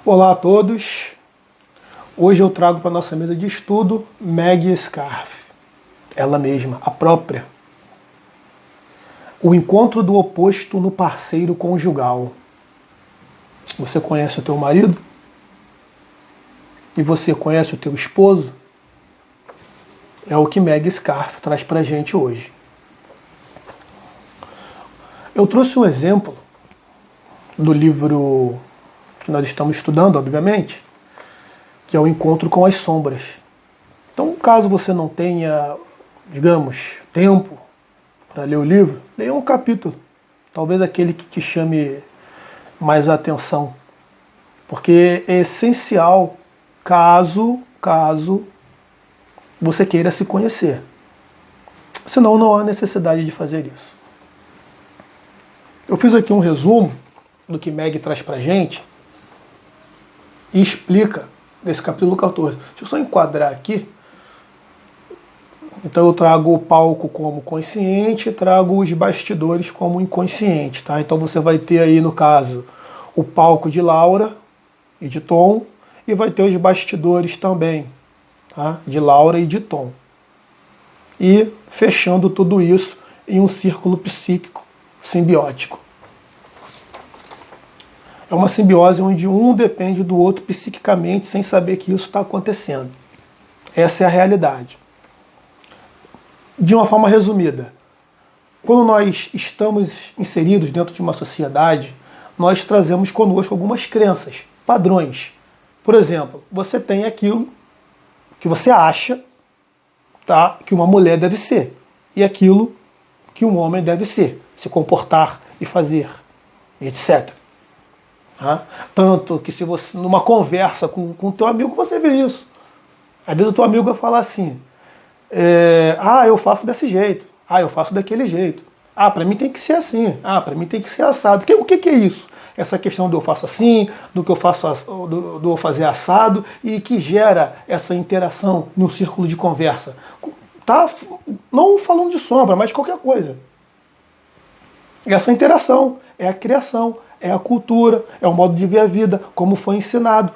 Olá a todos, hoje eu trago para a nossa mesa de estudo Maggie Scarf, ela mesma, a própria. O encontro do oposto no parceiro conjugal. Você conhece o teu marido? E você conhece o teu esposo? É o que Maggie Scarf traz para a gente hoje. Eu trouxe um exemplo do livro que nós estamos estudando, obviamente, que é o Encontro com as Sombras. Então, caso você não tenha, digamos, tempo para ler o livro, leia um capítulo, talvez aquele que te chame mais a atenção, porque é essencial caso você queira se conhecer. Senão não há necessidade de fazer isso. Eu fiz aqui um resumo do que Maggie traz pra gente e explica nesse capítulo 14. Deixa eu só enquadrar aqui. Então eu trago o palco como consciente e trago os bastidores como inconsciente, tá? Então você vai ter aí, no caso, o palco de Laura e de Tom, e vai ter os bastidores também, tá? De Laura e de Tom. E fechando tudo isso em um círculo psíquico simbiótico. É uma simbiose onde um depende do outro psiquicamente sem saber que isso está acontecendo. Essa é a realidade. De uma forma resumida, quando nós estamos inseridos dentro de uma sociedade, nós trazemos conosco algumas crenças, padrões. Por exemplo, você tem aquilo que você acha, tá, que uma mulher deve ser, e aquilo que um homem deve ser, se comportar e fazer, etc. Tanto que se você, numa conversa com o teu amigo, você vê isso. Às vezes o teu amigo vai falar assim, eu faço desse jeito, eu faço daquele jeito, para mim tem que ser assim, para mim tem que ser assado. O que é isso? Essa questão do eu faço assim, do que eu faço, do eu fazer assado, e que gera essa interação no círculo de conversa. Tá? Não falando de sombra, mas qualquer coisa. Essa interação é a criação, é a cultura, é o modo de ver a vida, como foi ensinado,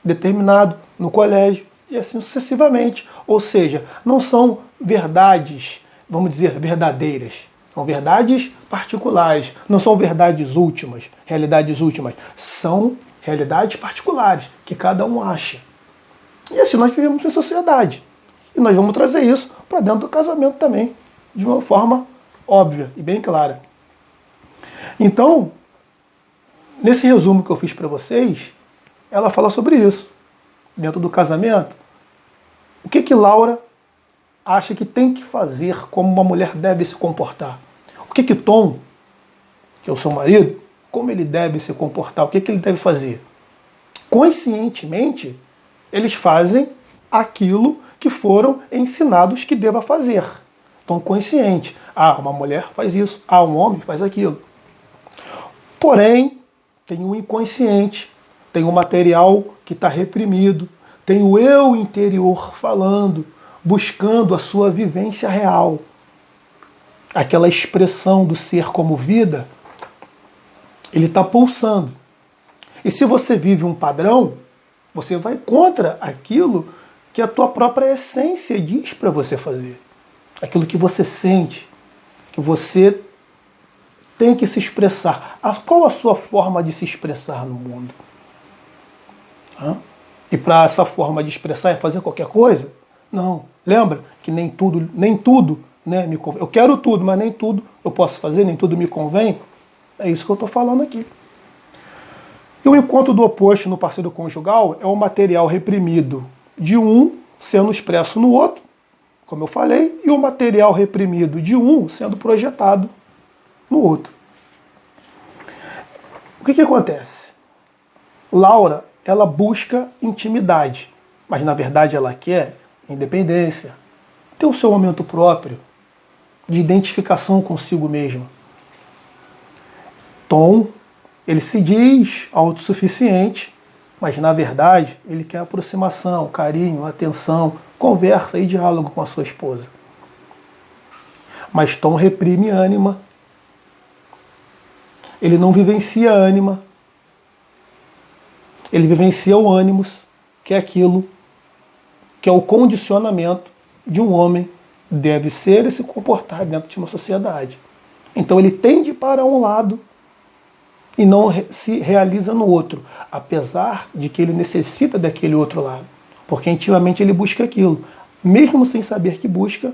determinado no colégio, e assim sucessivamente. Ou seja, não são verdades, vamos dizer, verdadeiras. São verdades particulares, não são verdades últimas, realidades últimas. São realidades particulares, que cada um acha. E assim nós vivemos em sociedade. E nós vamos trazer isso para dentro do casamento também, de uma forma óbvia e bem clara. Então, nesse resumo que eu fiz para vocês, ela fala sobre isso. Dentro do casamento, o que Laura acha que tem que fazer, como uma mulher deve se comportar? O que Tom, que é o seu marido, como ele deve se comportar? O que ele deve fazer? Conscientemente, eles fazem aquilo que foram ensinados que deva fazer. Então, consciente. Uma mulher faz isso. Um homem faz aquilo. Porém, tem o inconsciente, tem o material que está reprimido, tem o eu interior falando, buscando a sua vivência real. Aquela expressão do ser como vida, ele está pulsando. E se você vive um padrão, você vai contra aquilo que a tua própria essência diz para você fazer. Aquilo que você sente, que você tem que se expressar. Qual a sua forma de se expressar no mundo? E para essa forma de expressar é fazer qualquer coisa? Não. Lembra que nem tudo, né, me convém. Eu quero tudo, mas nem tudo eu posso fazer, nem tudo me convém. É isso que eu estou falando aqui. E o encontro do oposto no parceiro conjugal é o material reprimido de um sendo expresso no outro, como eu falei, e o material reprimido de um sendo projetado no outro. O que acontece? Laura, ela busca intimidade, mas na verdade ela quer independência, ter o seu momento próprio, de identificação consigo mesma. Tom, ele se diz autossuficiente, mas na verdade ele quer aproximação, carinho, atenção, conversa e diálogo com a sua esposa. Mas Tom reprime ânima, ele não vivencia ânima, Ele vivencia o ânimos, que é aquilo que é o condicionamento de um homem deve ser e se comportar dentro de uma sociedade. Então ele tende para um lado e não se realiza no outro, apesar de que ele necessita daquele outro lado, porque intimamente ele busca aquilo, mesmo sem saber que busca,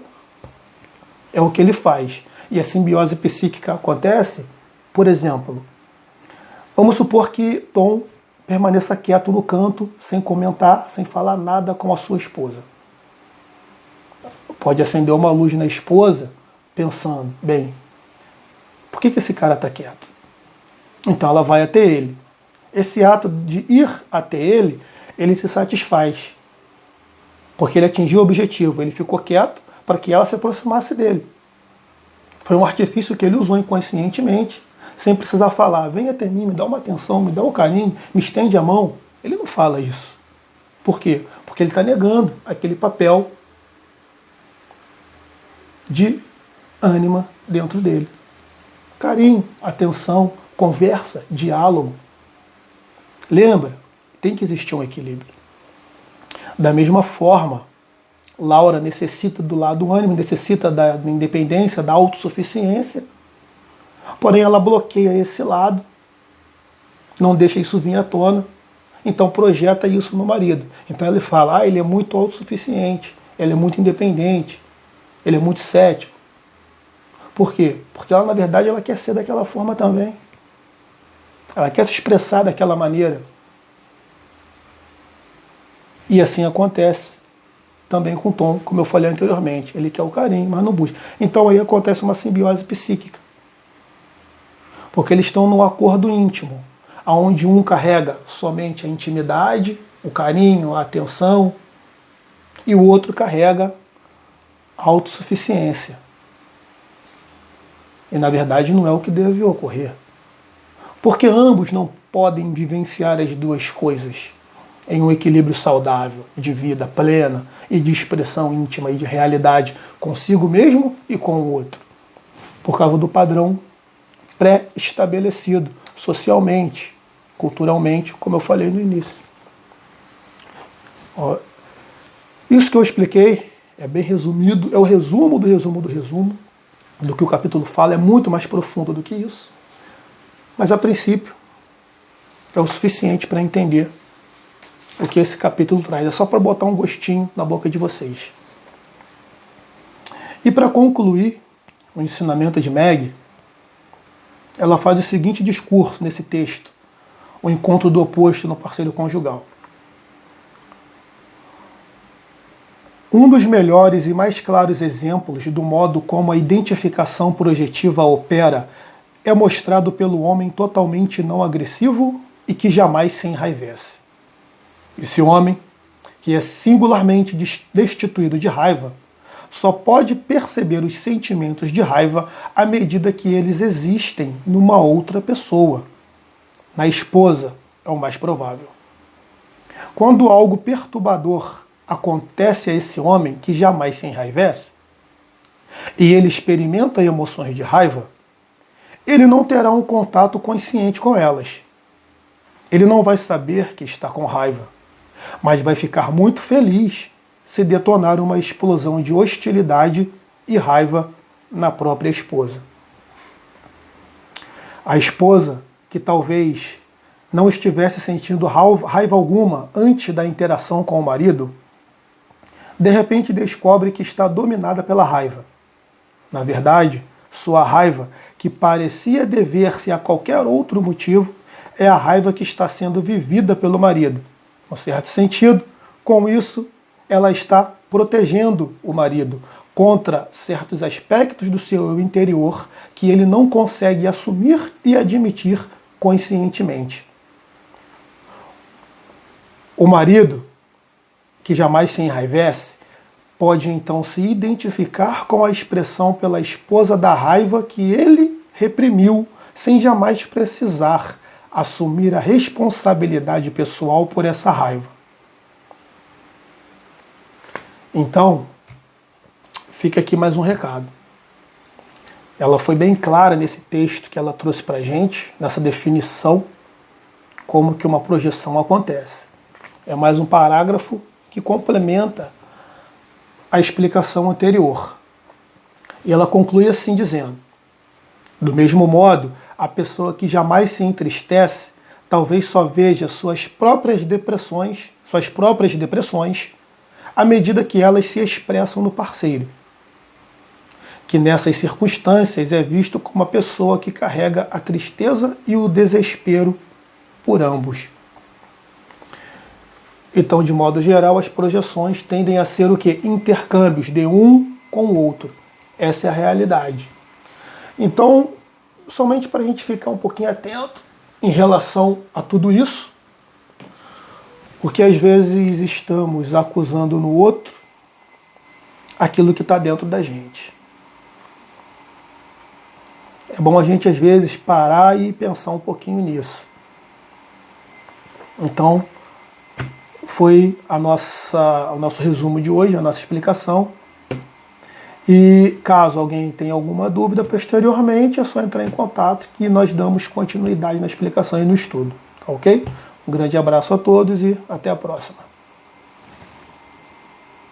é o que ele faz. E a simbiose psíquica acontece, por exemplo, vamos supor que Tom permaneça quieto no canto, sem comentar, sem falar nada com a sua esposa. Pode acender uma luz na esposa, pensando, bem, por que esse cara está quieto? Então ela vai até ele. Esse ato de ir até ele, ele se satisfaz. Porque ele atingiu o objetivo, ele ficou quieto para que ela se aproximasse dele. Foi um artifício que ele usou inconscientemente, sem precisar falar, vem até mim, me dá uma atenção, me dá um carinho, me estende a mão. Ele não fala isso. Por quê? Porque ele está negando aquele papel de ânima dentro dele. Carinho, atenção, conversa, diálogo. Lembra? Tem que existir um equilíbrio. Da mesma forma, Laura necessita do lado ânimo, necessita da independência, da autossuficiência, porém ela bloqueia esse lado, não deixa isso vir à tona, então projeta isso no marido. Então ele fala, ele é muito autossuficiente, ele é muito independente, ele é muito cético. Por quê? Porque ela, na verdade, ela quer ser daquela forma também. Ela quer se expressar daquela maneira. E assim acontece também com Tom, como eu falei anteriormente. Ele quer o carinho, mas não busca. Então aí acontece uma simbiose psíquica. Porque eles estão num acordo íntimo, onde um carrega somente a intimidade, o carinho, a atenção, e o outro carrega a autossuficiência. E na verdade não é o que deve ocorrer. Porque ambos não podem vivenciar as duas coisas em um equilíbrio saudável, de vida plena e de expressão íntima e de realidade consigo mesmo e com o outro. Por causa do padrão pré-estabelecido socialmente, culturalmente, como eu falei no início. Isso que eu expliquei é bem resumido, é o resumo do resumo do resumo do que o capítulo fala, é muito mais profundo do que isso. Mas a princípio é o suficiente para entender o que esse capítulo traz. É só para botar um gostinho na boca de vocês. E para concluir o ensinamento de Meg, ela faz o seguinte discurso nesse texto, o encontro do oposto no parceiro conjugal. Um dos melhores e mais claros exemplos do modo como a identificação projetiva opera é mostrado pelo homem totalmente não agressivo e que jamais se enraivece. Esse homem, que é singularmente destituído de raiva, só pode perceber os sentimentos de raiva à medida que eles existem numa outra pessoa. Na esposa é o mais provável. Quando algo perturbador acontece a esse homem que jamais se enraivece, e ele experimenta emoções de raiva, ele não terá um contato consciente com elas. Ele não vai saber que está com raiva, mas vai ficar muito feliz se detonar uma explosão de hostilidade e raiva na própria esposa. A esposa, que talvez não estivesse sentindo raiva alguma antes da interação com o marido, de repente descobre que está dominada pela raiva. Na verdade, sua raiva, que parecia dever-se a qualquer outro motivo, é a raiva que está sendo vivida pelo marido. Em certo sentido, com isso, ela está protegendo o marido contra certos aspectos do seu interior que ele não consegue assumir e admitir conscientemente. O marido, que jamais se enraivece, pode então se identificar com a expressão pela esposa da raiva que ele reprimiu, sem jamais precisar assumir a responsabilidade pessoal por essa raiva. Então, fica aqui mais um recado. Ela foi bem clara nesse texto que ela trouxe para a gente, nessa definição, como que uma projeção acontece. É mais um parágrafo que complementa a explicação anterior. E ela conclui assim dizendo: do mesmo modo, a pessoa que jamais se entristece talvez só veja suas próprias depressões à medida que elas se expressam no parceiro, que nessas circunstâncias é visto como uma pessoa que carrega a tristeza e o desespero por ambos. Então, de modo geral, as projeções tendem a ser o quê? Intercâmbios de um com o outro. Essa é a realidade. Então, somente para a gente ficar um pouquinho atento em relação a tudo isso, porque às vezes estamos acusando no outro aquilo que está dentro da gente. É bom a gente às vezes parar e pensar um pouquinho nisso. Então, foi o nosso resumo de hoje, a nossa explicação. E caso alguém tenha alguma dúvida posteriormente, é só entrar em contato que nós damos continuidade na explicação e no estudo. Tá ok? Um grande abraço a todos e até a próxima.